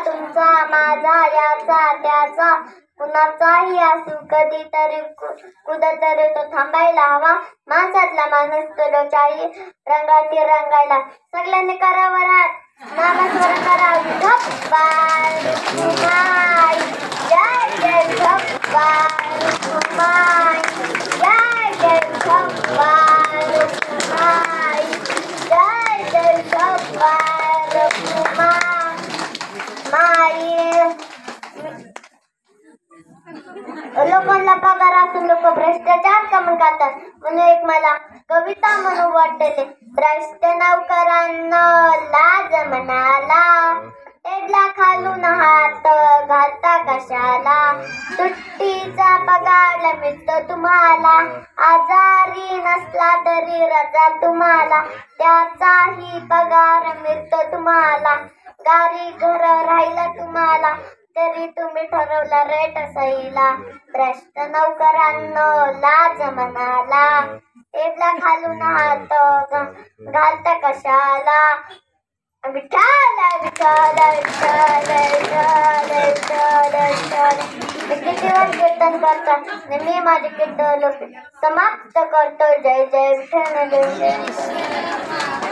तुमचा माझा याचा त्याचा कुणाचाही असू कधीतरी कुठतरी तो थांबायला हवा. माणसातला माणूस तो रोचाही रंगाती रंगायला. सगळ्यांनी करावं नामस्मरण करा. विठोबाई रुक्माई जय जय विठोबाई रुक्माई जय जय विठोबाई रुक्माई जय जय विठोबाई रुक्माई. लोकांना पगार असून लोक भ्रष्टाचार कमी करतात म्हणून एक मला कविता म्हणून वाटते. भ्रष्ट नौकरांना लाज म्हणाला, टेबला खालून हात घालता कशाला. सुट्टीचा पगार मिळतो तुम्हाला, आजारी नसला तरी रजा तुम्हाला, त्याचाही पगार मिळतो तुम्हाला. गाडी घर राहिला तुम्हाला तरी तुम्ही ठरवला रेट सहीला. भ्रष्ट नौकरांनो लाज म्हणाला, टेबला खालून हात घालता कशाला. विठ्ठल विठ्ठल विठ्ठल विठ्ठल विठ्ठल विठ्ठल. मी कितीवर कीर्तन करतो मी माझे कीर्तन समाप्त करतो. जय जय विठ्ठल जय जय.